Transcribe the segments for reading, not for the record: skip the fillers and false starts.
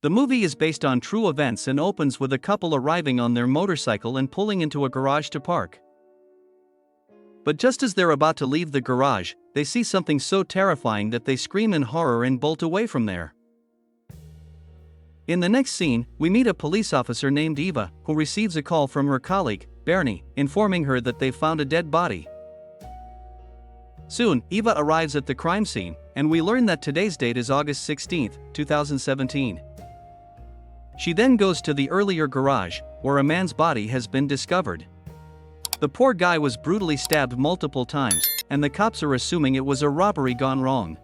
The movie is based on true events and opens with a couple arriving on their motorcycle and pulling into a garage to park. But just as they're about to leave the garage, they see something so terrifying that they scream in horror and bolt away from there. In the next scene, we meet a police officer named Eva, who receives a call from her colleague, Bernie, informing her that they've found a dead body. Soon, Eva arrives at the crime scene, and we learn that today's date is August 16, 2017. She then goes to the earlier garage, where a man's body has been discovered. The poor guy was brutally stabbed multiple times, and the cops are assuming it was a robbery gone wrong.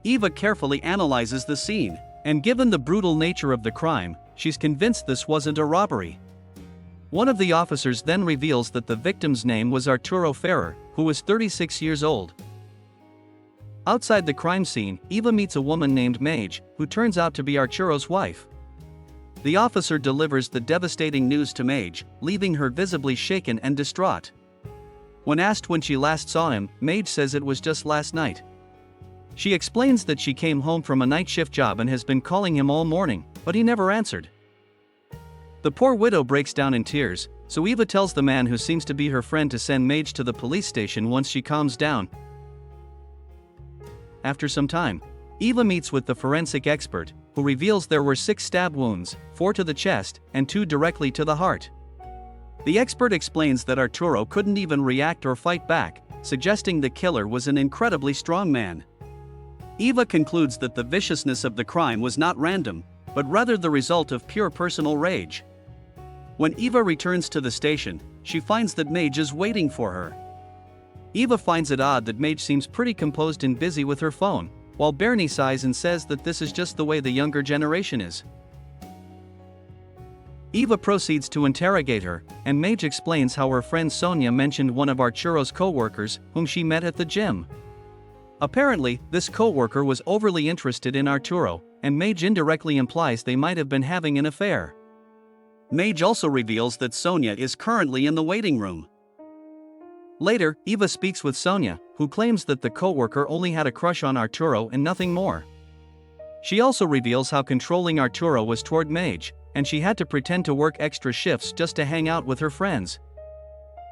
Eva carefully analyzes the scene, and given the brutal nature of the crime, she's convinced this wasn't a robbery. One of the officers then reveals that the victim's name was Arturo Ferrer, who was 36 years old. Outside the crime scene, Eva meets a woman named Mage, who turns out to be Arturo's wife. The officer delivers the devastating news to Mage, leaving her visibly shaken and distraught. When asked when she last saw him, Mage says it was just last night. She explains that she came home from a night shift job and has been calling him all morning, but he never answered. The poor widow breaks down in tears, so Eva tells the man who seems to be her friend to send Mage to the police station once she calms down. After some time, Eva meets with the forensic expert, who reveals there were 6 stab wounds, 4 to the chest, and 2 directly to the heart. The expert explains that Arturo couldn't even react or fight back, suggesting the killer was an incredibly strong man. Eva concludes that the viciousness of the crime was not random, but rather the result of pure personal rage. When Eva returns to the station, she finds that Mage is waiting for her. Eva finds it odd that Mage seems pretty composed and busy with her phone, while Bernie sighs and says that this is just the way the younger generation is. Eva proceeds to interrogate her, and Mage explains how her friend Sonia mentioned one of Arturo's co-workers, whom she met at the gym. Apparently, this co-worker was overly interested in Arturo, and Mage indirectly implies they might have been having an affair. Mage also reveals that Sonia is currently in the waiting room. Later, Eva speaks with Sonia, who claims that the co-worker only had a crush on Arturo and nothing more. She also reveals how controlling Arturo was toward Mage, and she had to pretend to work extra shifts just to hang out with her friends.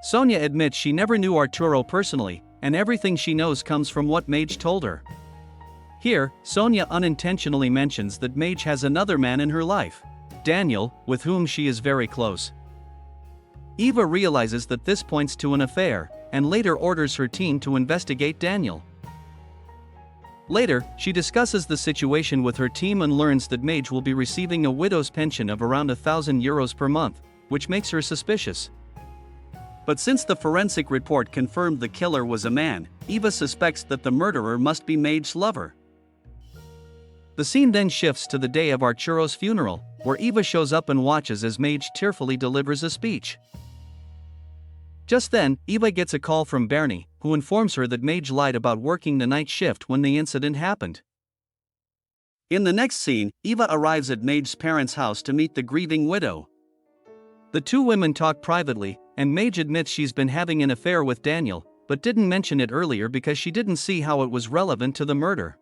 Sonia admits she never knew Arturo personally, and everything she knows comes from what Mage told her. Here, Sonia unintentionally mentions that Mage has another man in her life, Daniel, with whom she is very close. Eva realizes that this points to an affair, and later orders her team to investigate Daniel. Later, she discusses the situation with her team and learns that Mage will be receiving a widow's pension of around €1,000 per month, which makes her suspicious. But since the forensic report confirmed the killer was a man, Eva suspects that the murderer must be Mage's lover. The scene then shifts to the day of Arturo's funeral, where Eva shows up and watches as Mage tearfully delivers a speech. Just then, Eva gets a call from Bernie, who informs her that Mage lied about working the night shift when the incident happened. In the next scene, Eva arrives at Mage's parents' house to meet the grieving widow. The two women talk privately, and Mage admits she's been having an affair with Daniel, but didn't mention it earlier because she didn't see how it was relevant to the murder.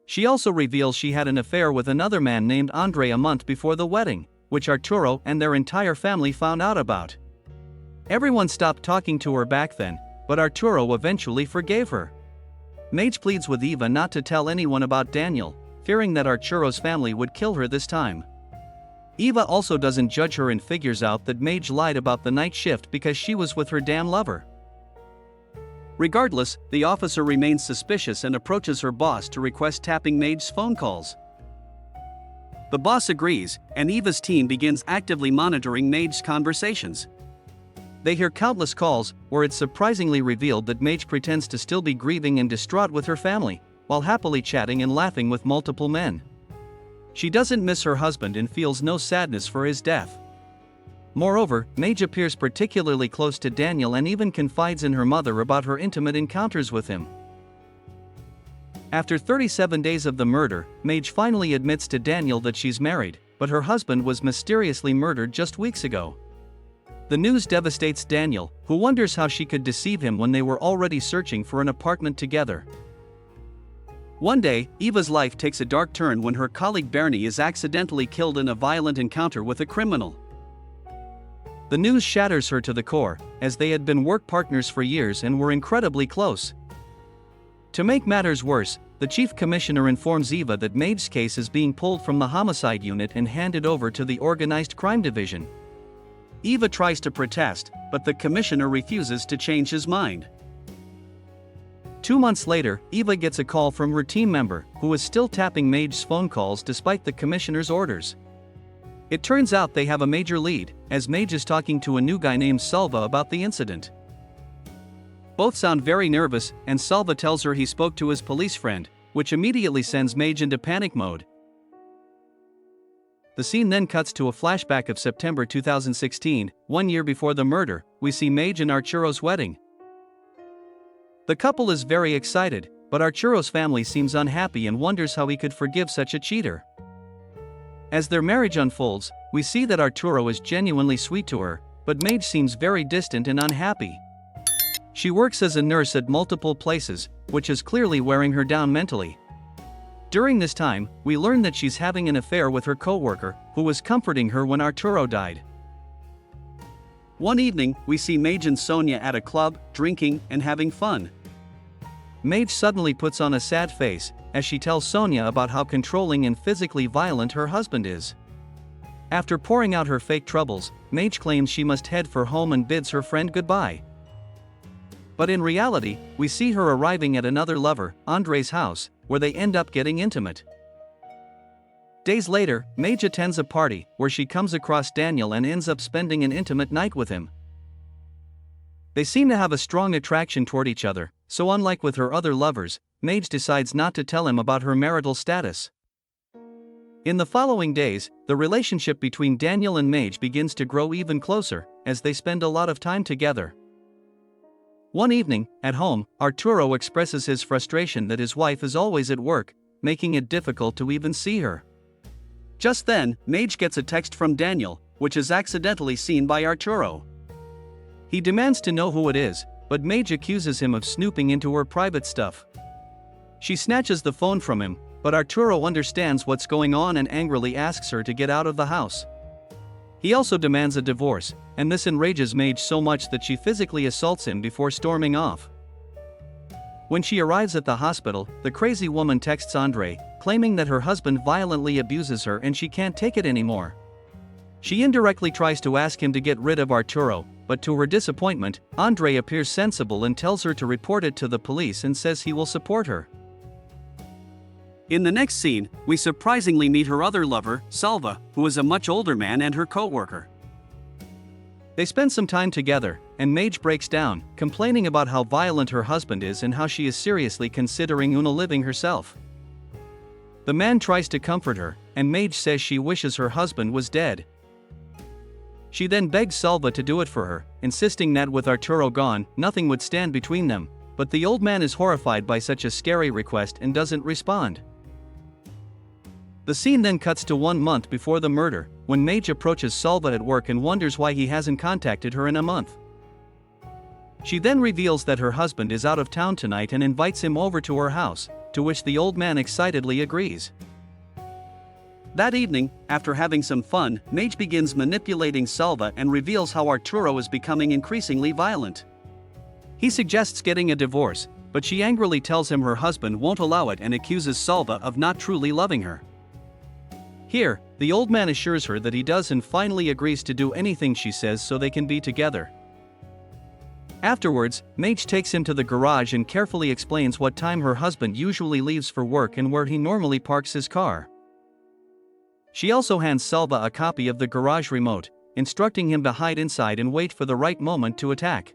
She also reveals she had an affair with another man named Andre a month before the wedding, which Arturo and their entire family found out about. Everyone stopped talking to her back then, but Arturo eventually forgave her. Mage pleads with Eva not to tell anyone about Daniel, fearing that Arturo's family would kill her this time. Eva also doesn't judge her and figures out that Mage lied about the night shift because she was with her damn lover. Regardless, the officer remains suspicious and approaches her boss to request tapping Mage's phone calls. The boss agrees, and Eva's team begins actively monitoring Mage's conversations. They hear countless calls, where it's surprisingly revealed that Mage pretends to still be grieving and distraught with her family, while happily chatting and laughing with multiple men. She doesn't miss her husband and feels no sadness for his death. Moreover, Mage appears particularly close to Daniel and even confides in her mother about her intimate encounters with him. After 37 days of the murder, Mage finally admits to Daniel that she's married, but her husband was mysteriously murdered just weeks ago. The news devastates Daniel, who wonders how she could deceive him when they were already searching for an apartment together. One day, Eva's life takes a dark turn when her colleague Bernie is accidentally killed in a violent encounter with a criminal. The news shatters her to the core, as they had been work partners for years and were incredibly close. To make matters worse, the chief commissioner informs Eva that Mage's case is being pulled from the homicide unit and handed over to the organized crime division. Eva tries to protest, but the commissioner refuses to change his mind. 2 months later, Eva gets a call from her team member, who is still tapping Mage's phone calls despite the commissioner's orders. It turns out they have a major lead, as Mage is talking to a new guy named Salva about the incident. Both sound very nervous, and Salva tells her he spoke to his police friend, which immediately sends Mage into panic mode. The scene then cuts to a flashback of September 2016, 1 year before the murder. We see Mage and Arturo's wedding. The couple is very excited, but Arturo's family seems unhappy and wonders how he could forgive such a cheater. As their marriage unfolds, we see that Arturo is genuinely sweet to her, but Mage seems very distant and unhappy. She works as a nurse at multiple places, which is clearly wearing her down mentally. During this time, we learn that she's having an affair with her co-worker, who was comforting her when Arturo died. One evening, we see Mage and Sonia at a club, drinking and having fun. Mage suddenly puts on a sad face, as she tells Sonia about how controlling and physically violent her husband is. After pouring out her fake troubles, Mage claims she must head for home and bids her friend goodbye. But in reality, we see her arriving at another lover, Andre's house, where they end up getting intimate. Days later, Mage attends a party, where she comes across Daniel and ends up spending an intimate night with him. They seem to have a strong attraction toward each other, so unlike with her other lovers, Mage decides not to tell him about her marital status. In the following days, the relationship between Daniel and Mage begins to grow even closer, as they spend a lot of time together. One evening, at home, Arturo expresses his frustration that his wife is always at work, making it difficult to even see her. Just then, Mage gets a text from Daniel, which is accidentally seen by Arturo. He demands to know who it is, but Mage accuses him of snooping into her private stuff. She snatches the phone from him, but Arturo understands what's going on and angrily asks her to get out of the house. He also demands a divorce, and this enrages Mage so much that she physically assaults him before storming off. When she arrives at the hospital, the crazy woman texts Andre, claiming that her husband violently abuses her and she can't take it anymore. She indirectly tries to ask him to get rid of Arturo, but to her disappointment, Andre appears sensible and tells her to report it to the police and says he will support her. In the next scene, we surprisingly meet her other lover, Salva, who is a much older man and her co-worker. They spend some time together, and Mage breaks down, complaining about how violent her husband is and how she is seriously considering unaliving herself. The man tries to comfort her, and Mage says she wishes her husband was dead. She then begs Salva to do it for her, insisting that with Arturo gone, nothing would stand between them, but the old man is horrified by such a scary request and doesn't respond. The scene then cuts to 1 month before the murder, when Mage approaches Salva at work and wonders why he hasn't contacted her in a month. She then reveals that her husband is out of town tonight and invites him over to her house, to which the old man excitedly agrees. That evening, after having some fun, Mage begins manipulating Salva and reveals how Arturo is becoming increasingly violent. He suggests getting a divorce, but she angrily tells him her husband won't allow it and accuses Salva of not truly loving her. Here, the old man assures her that he does and finally agrees to do anything she says so they can be together. Afterwards, Mage takes him to the garage and carefully explains what time her husband usually leaves for work and where he normally parks his car. She also hands Salva a copy of the garage remote, instructing him to hide inside and wait for the right moment to attack.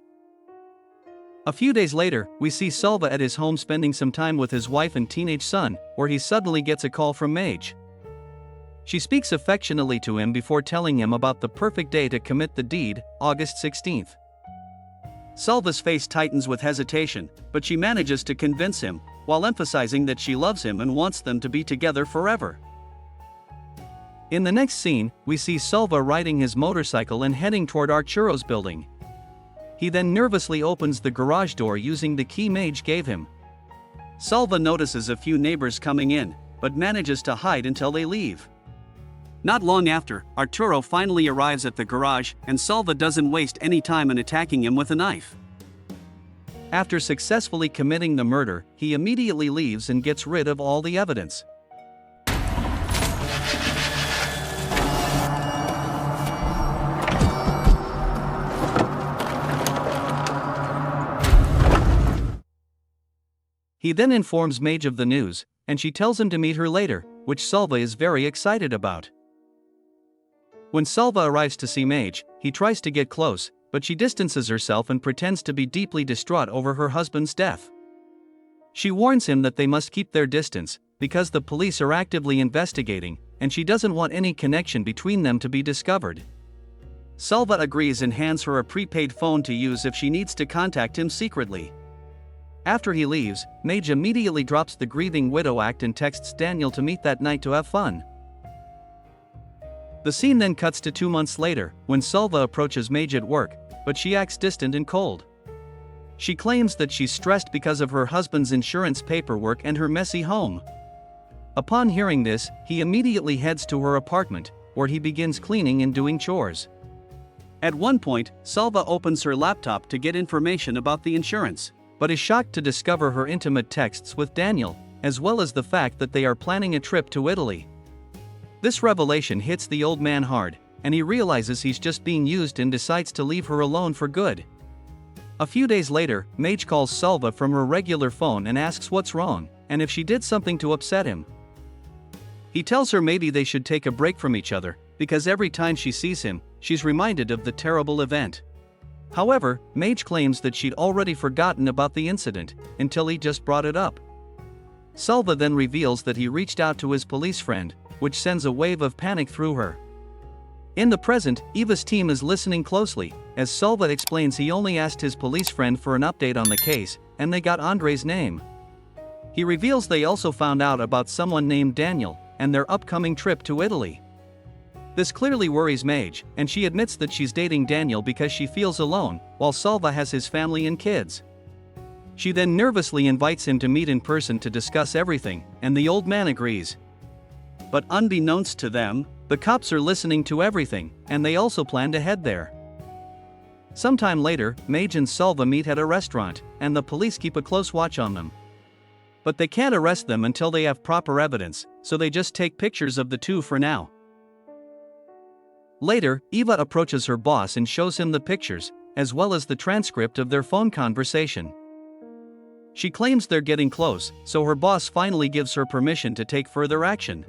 A few days later, we see Salva at his home spending some time with his wife and teenage son, where he suddenly gets a call from Mage. She speaks affectionately to him before telling him about the perfect day to commit the deed, August 16th. Salva's face tightens with hesitation, but she manages to convince him, while emphasizing that she loves him and wants them to be together forever. In the next scene, we see Salva riding his motorcycle and heading toward Arturo's building. He then nervously opens the garage door using the key Mage gave him. Salva notices a few neighbors coming in, but manages to hide until they leave. Not long after, Arturo finally arrives at the garage, and Salva doesn't waste any time in attacking him with a knife. After successfully committing the murder, he immediately leaves and gets rid of all the evidence. He then informs Mage of the news, and she tells him to meet her later, which Salva is very excited about. When Salva arrives to see Mage, he tries to get close, but she distances herself and pretends to be deeply distraught over her husband's death. She warns him that they must keep their distance, because the police are actively investigating, and she doesn't want any connection between them to be discovered. Salva agrees and hands her a prepaid phone to use if she needs to contact him secretly. After he leaves, Mage immediately drops the grieving widow act and texts Daniel to meet that night to have fun. The scene then cuts to 2 months later, when Salva approaches Mage at work, but she acts distant and cold. She claims that she's stressed because of her husband's insurance paperwork and her messy home. Upon hearing this, he immediately heads to her apartment, where he begins cleaning and doing chores. At one point, Salva opens her laptop to get information about the insurance, but is shocked to discover her intimate texts with Daniel, as well as the fact that they are planning a trip to Italy. This revelation hits the old man hard, and he realizes he's just being used and decides to leave her alone for good. A few days later, Mage calls Salva from her regular phone and asks what's wrong, and if she did something to upset him. He tells her maybe they should take a break from each other, because every time she sees him, she's reminded of the terrible event. However, Mage claims that she'd already forgotten about the incident, until he just brought it up. Salva then reveals that he reached out to his police friend, which sends a wave of panic through her. In the present, Eva's team is listening closely, as Salva explains he only asked his police friend for an update on the case, and they got Andre's name. He reveals they also found out about someone named Daniel, and their upcoming trip to Italy. This clearly worries Mage, and she admits that she's dating Daniel because she feels alone, while Salva has his family and kids. She then nervously invites him to meet in person to discuss everything, and the old man agrees. But unbeknownst to them, the cops are listening to everything, and they also plan to head there. Sometime later, Mage and Salva meet at a restaurant, and the police keep a close watch on them. But they can't arrest them until they have proper evidence, so they just take pictures of the two for now. Later, Eva approaches her boss and shows him the pictures, as well as the transcript of their phone conversation. She claims they're getting close, so her boss finally gives her permission to take further action.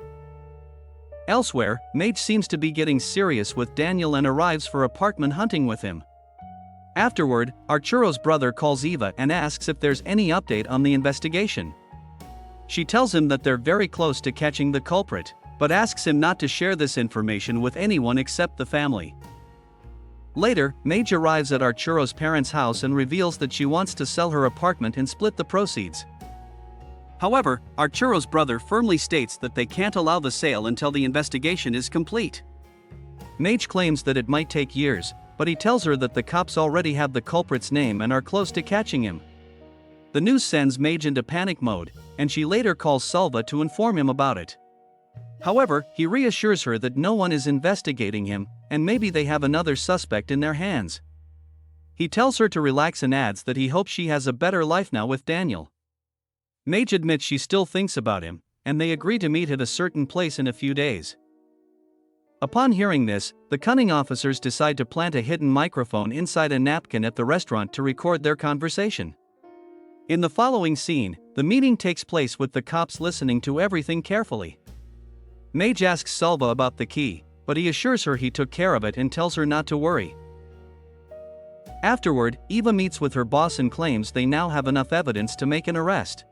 Elsewhere, Mage seems to be getting serious with Daniel and arrives for apartment hunting with him. Afterward, Arturo's brother calls Eva and asks if there's any update on the investigation. She tells him that they're very close to catching the culprit, but asks him not to share this information with anyone except the family. Later, Mage arrives at Arturo's parents' house and reveals that she wants to sell her apartment and split the proceeds. However, Arturo's brother firmly states that they can't allow the sale until the investigation is complete. Mage claims that it might take years, but he tells her that the cops already have the culprit's name and are close to catching him. The news sends Mage into panic mode, and she later calls Salva to inform him about it. However, he reassures her that no one is investigating him, and maybe they have another suspect in their hands. He tells her to relax and adds that he hopes she has a better life now with Daniel. Mage admits she still thinks about him, and they agree to meet at a certain place in a few days. Upon hearing this, the cunning officers decide to plant a hidden microphone inside a napkin at the restaurant to record their conversation. In the following scene, the meeting takes place with the cops listening to everything carefully. Mage asks Salva about the key, but he assures her he took care of it and tells her not to worry. Afterward, Eva meets with her boss and claims they now have enough evidence to make an arrest.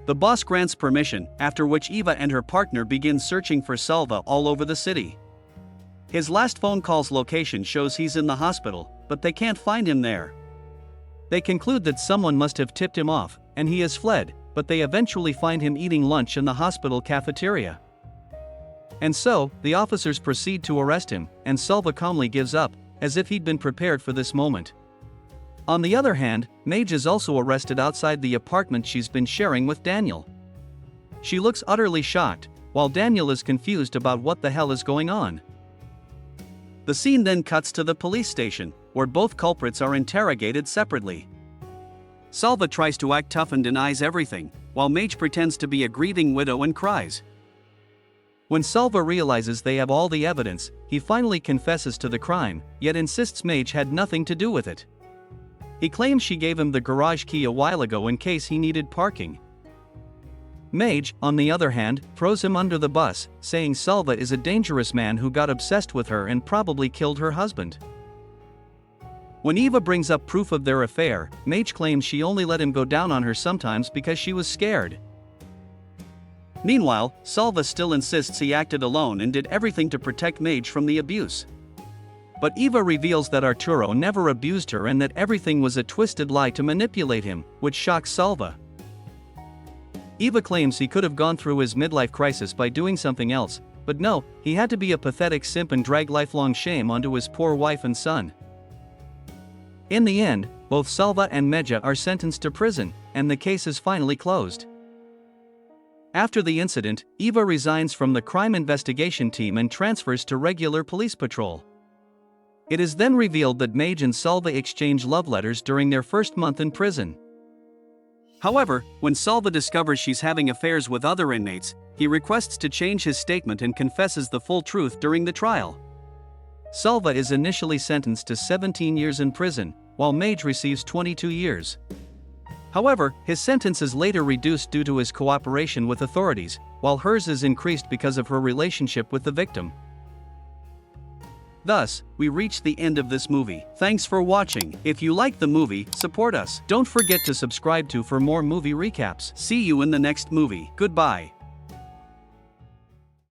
The boss grants permission, after which Eva and her partner begin searching for Salva all over the city. His last phone call's location shows he's in the hospital, but they can't find him there. They conclude that someone must have tipped him off, and he has fled, but they eventually find him eating lunch in the hospital cafeteria. And so, the officers proceed to arrest him, and Salva calmly gives up, as if he'd been prepared for this moment. On the other hand, Mage is also arrested outside the apartment she's been sharing with Daniel. She looks utterly shocked, while Daniel is confused about what the hell is going on. The scene then cuts to the police station, where both culprits are interrogated separately. Salva tries to act tough and denies everything, while Mage pretends to be a grieving widow and cries. When Salva realizes they have all the evidence, he finally confesses to the crime, yet insists Mage had nothing to do with it. He claims she gave him the garage key a while ago in case he needed parking. Mage, on the other hand, throws him under the bus, saying Salva is a dangerous man who got obsessed with her and probably killed her husband. When Eva brings up proof of their affair, Mage claims she only let him go down on her sometimes because she was scared. Meanwhile, Salva still insists he acted alone and did everything to protect Mage from the abuse. But Eva reveals that Arturo never abused her and that everything was a twisted lie to manipulate him, which shocks Salva. Eva claims he could have gone through his midlife crisis by doing something else, but no, he had to be a pathetic simp and drag lifelong shame onto his poor wife and son. In the end, both Salva and Meja are sentenced to prison, and the case is finally closed. After the incident, Eva resigns from the crime investigation team and transfers to regular police patrol. It is then revealed that Mage and Salva exchange love letters during their first month in prison. However, when Salva discovers she's having affairs with other inmates, he requests to change his statement and confesses the full truth during the trial. Salva is initially sentenced to 17 years in prison, while Mage receives 22 years. However, his sentence is later reduced due to his cooperation with authorities, while hers is increased because of her relationship with the victim. Thus, we reach the end of this movie. Thanks for watching. If you like the movie, support us. Don't forget to subscribe for more movie recaps. See you in the next movie. Goodbye.